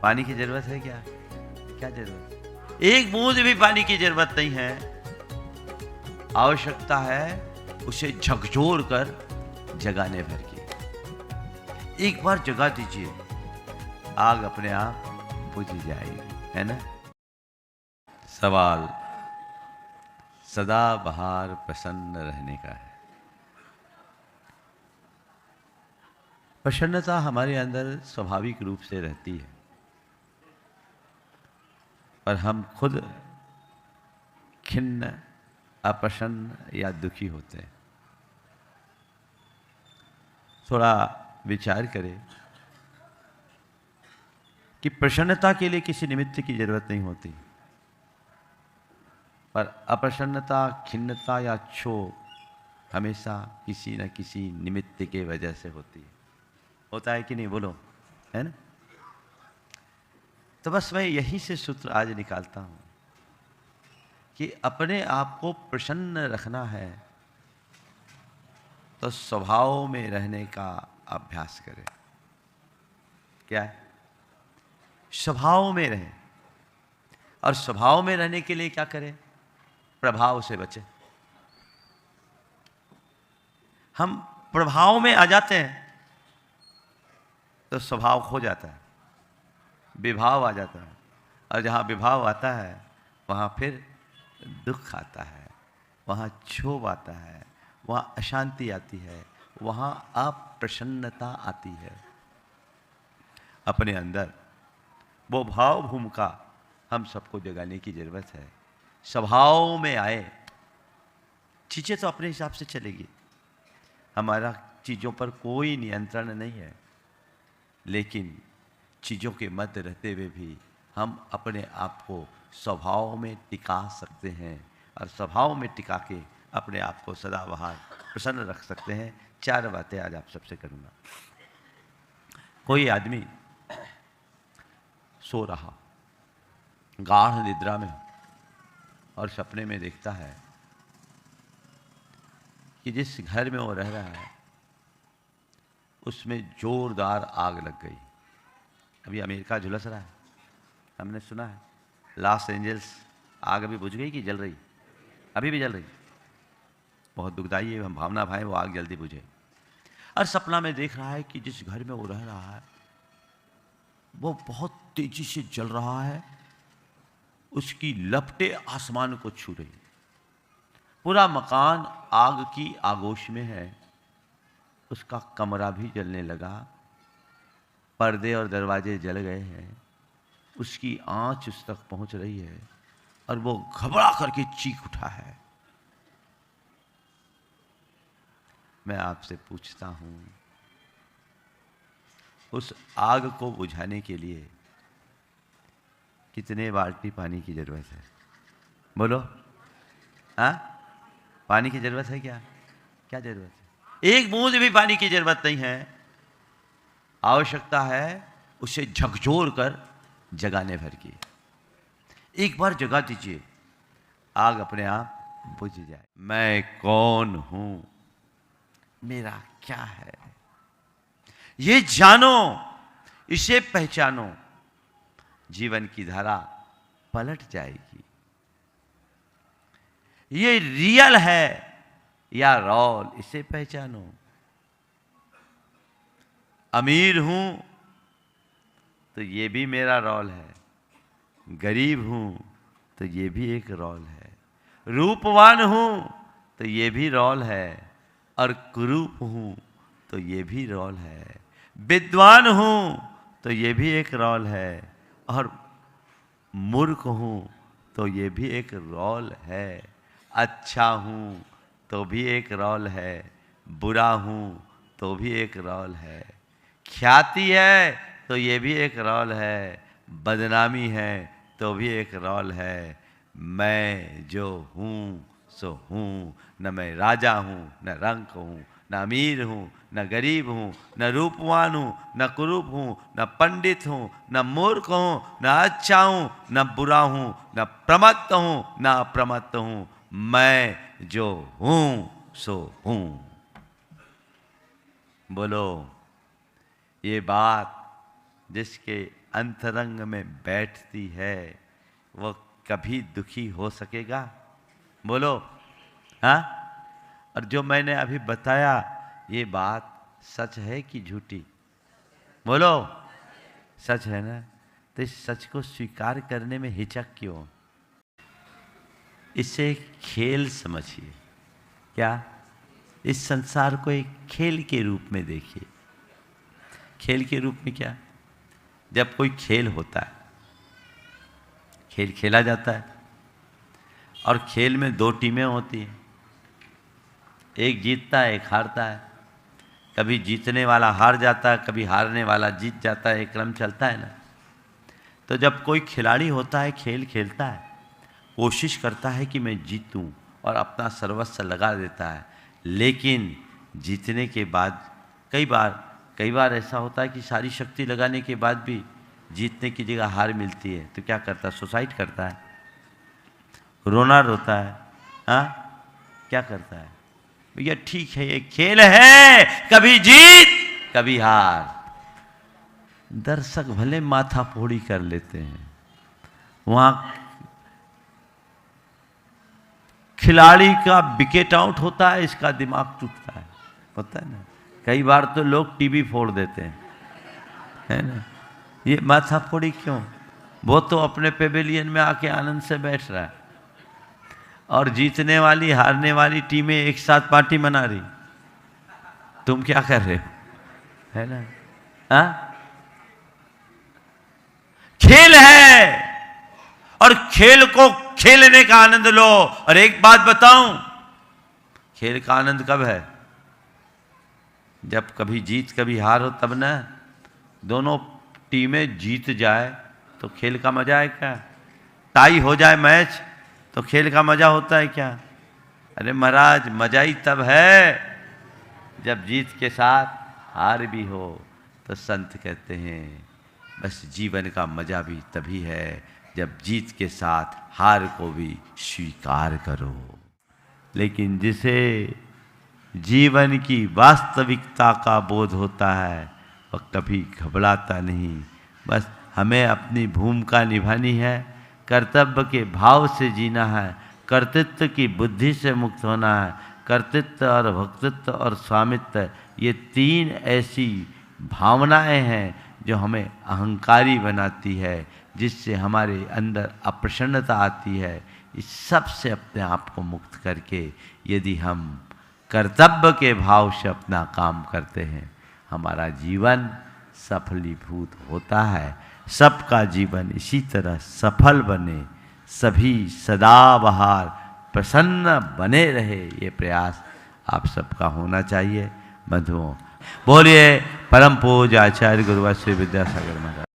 पानी की जरूरत है क्या? क्या जरूरत? एक बूंद भी पानी की जरूरत नहीं है। आवश्यकता है उसे झकझोर कर जगाने भर की। एक बार जगा दीजिए, आग अपने आप बुझ जाएगी, है ना? सवाल सदा बहार प्रसन्न रहने का है। प्रसन्नता हमारे अंदर स्वाभाविक रूप से रहती है, पर हम खुद खिन्न, अप्रसन्न या दुखी होते हैं। थोड़ा विचार करें कि प्रसन्नता के लिए किसी निमित्त की जरूरत नहीं होती, पर अप्रसन्नता, खिन्नता या क्षोभ हमेशा किसी न किसी निमित्त के वजह से होती है। होता है कि नहीं? बोलो, है ना? तो बस मैं यही से सूत्र आज निकालता हूं कि अपने आप को प्रसन्न रखना है तो स्वभाव में रहने का अभ्यास करें। क्या है? स्वभाव में रहें। और स्वभाव में रहने के लिए क्या करें? प्रभाव से बचें। हम प्रभाव में आ जाते हैं तो स्वभाव खो जाता है, विभाव आ जाता है, और जहाँ विभाव आता है वहाँ फिर दुख आता है, वहाँ क्षोभ आता है, वहाँ अशांति आती है, वहाँ अप्रसन्नता आती है। अपने अंदर वो भाव भूमिका हम सबको जगाने की जरूरत है। स्वभाव में आए, चीज़ें तो अपने हिसाब से चलेगी, हमारा चीज़ों पर कोई नियंत्रण नहीं है, लेकिन चीज़ों के मध्य रहते हुए भी हम अपने आप को स्वभाव में टिका सकते हैं, और स्वभाव में टिका के अपने आप को सदाबहार प्रसन्न रख सकते हैं। 4 बातें आज आप सबसे करूँगा। कोई आदमी सो रहा, गाढ़ निद्रा में, और सपने में देखता है कि जिस घर में वो रह रहा है उसमें जोरदार आग लग गई। अभी अमेरिका झुलस रहा है, हमने सुना है। लॉस एंजल्स आग अभी बुझ गई कि जल रही? अभी भी जल रही। बहुत दुखदाई है, हम भावना भाई वो आग जल्दी बुझे। और सपना में देख रहा है कि जिस घर में वो रह रहा है वो बहुत तेजी से जल रहा है, उसकी लपटें आसमान को छू रही, पूरा मकान आग की आगोश में है, उसका कमरा भी जलने लगा, पर्दे और दरवाजे जल गए हैं, उसकी आंच उस तक पहुंच रही है, और वो घबरा करके चीख उठा है। मैं आपसे पूछता हूं, उस आग को बुझाने के लिए कितने बाल्टी पानी की जरूरत है? बोलो, हाँ? पानी की जरूरत है क्या? क्या जरूरत है? एक बूंद भी पानी की जरूरत नहीं है। आवश्यकता है उसे झकझोर कर जगाने भर की। एक बार जगा दीजिए, आग अपने आप बुझ जाए। मैं कौन हूं, मेरा क्या है, ये जानो, इसे पहचानो, जीवन की धारा पलट जाएगी। ये रियल है या रोल, इसे पहचानो। अमीर हूं तो ये भी मेरा रोल है, गरीब हूं तो ये भी एक रोल है, रूपवान हूं तो ये भी रोल है, और कुरूप हूं तो ये भी रोल है, विद्वान हूं तो ये भी एक रोल है, और मूर्ख हूं तो ये भी एक रोल है, अच्छा हूं तो भी एक रोल है, बुरा हूं तो भी एक रोल है, ख्याति है तो ये भी एक रोल है, बदनामी है तो भी एक रोल है। मैं जो हूं सो हूं, न मैं राजा हूं, न रंक हूं, न अमीर हूं, न गरीब हूं, न रूपवान हूं, न कुरूप हूं, न पंडित हूं, न मूर्ख हूं, न अच्छा हूं, न बुरा हूं, न प्रमत्त हूं, न अप्रमत्त हूं। मैं जो हूं सो हूं। बोलो, ये बात जिसके अंतरंग में बैठती है वो कभी दुखी हो सकेगा? बोलो। हाँ? और जो मैंने अभी बताया ये बात सच है कि झूठी? बोलो। सच है ना? तो इस सच को स्वीकार करने में हिचक क्यों? इसे खेल समझिए। क्या? इस संसार को एक खेल के रूप में देखिए। खेल के रूप में क्या? जब कोई खेल होता है, खेल खेला जाता है और खेल में दो टीमें होती हैं, एक जीतता है एक हारता है। कभी जीतने वाला हार जाता है, कभी हारने वाला जीत जाता है, एक क्रम चलता है ना। तो जब कोई खिलाड़ी होता है, खेल खेलता है, कोशिश करता है कि मैं जीतूं और अपना सर्वस्व लगा देता है, लेकिन जीतने के बाद कई बार ऐसा होता है कि सारी शक्ति लगाने के बाद भी जीतने की जगह हार मिलती है, तो क्या करता है? सुसाइड करता है, रोना रोता है। हाँ? क्या करता है? भैया ठीक है, ये खेल है, कभी जीत कभी हार। दर्शक भले माथा फोड़ी कर लेते हैं, वहां खिलाड़ी का विकेट आउट होता है, इसका दिमाग टूटता है, पता है ना। कई बार तो लोग टीवी फोड़ देते हैं, है ना। ये माथा फोड़ी क्यों? वो तो अपने पेवेलियन में आके आनंद से बैठ रहा है और जीतने वाली हारने वाली टीमें एक साथ पार्टी मना रही, तुम क्या कर रहे हो? है ना। हाँ? खेल है और खेल को खेलने का आनंद लो। और एक बात बताऊं, खेल का आनंद कब है? जब कभी जीत कभी हार हो, तब ना। दोनों टीमें जीत जाए तो खेल का मजा है क्या? टाई हो जाए मैच तो खेल का मजा होता है क्या? अरे महाराज, मजा ही तब है जब जीत के साथ हार भी हो। तो संत कहते हैं बस जीवन का मजा भी तभी है जब जीत के साथ हार को भी स्वीकार करो। लेकिन जिसे जीवन की वास्तविकता का बोध होता है वह कभी घबराता नहीं। बस हमें अपनी भूमिका निभानी है, कर्तव्य के भाव से जीना है, कर्तृत्व की बुद्धि से मुक्त होना है। कर्तृत्व और भक्तित्व और स्वामित्व, ये तीन ऐसी भावनाएं हैं जो हमें अहंकारी बनाती है, जिससे हमारे अंदर अप्रसन्नता आती है। इस सब से अपने आप को मुक्त करके यदि हम कर्तव्य के भाव से अपना काम करते हैं, हमारा जीवन सफलीभूत होता है। सबका जीवन इसी तरह सफल बने, सभी सदाबहार प्रसन्न बने रहे, ये प्रयास आप सबका होना चाहिए। बंधुओं, बोलिए परम पूज्य आचार्य गुरुवर श्री विद्यासागर महाराज।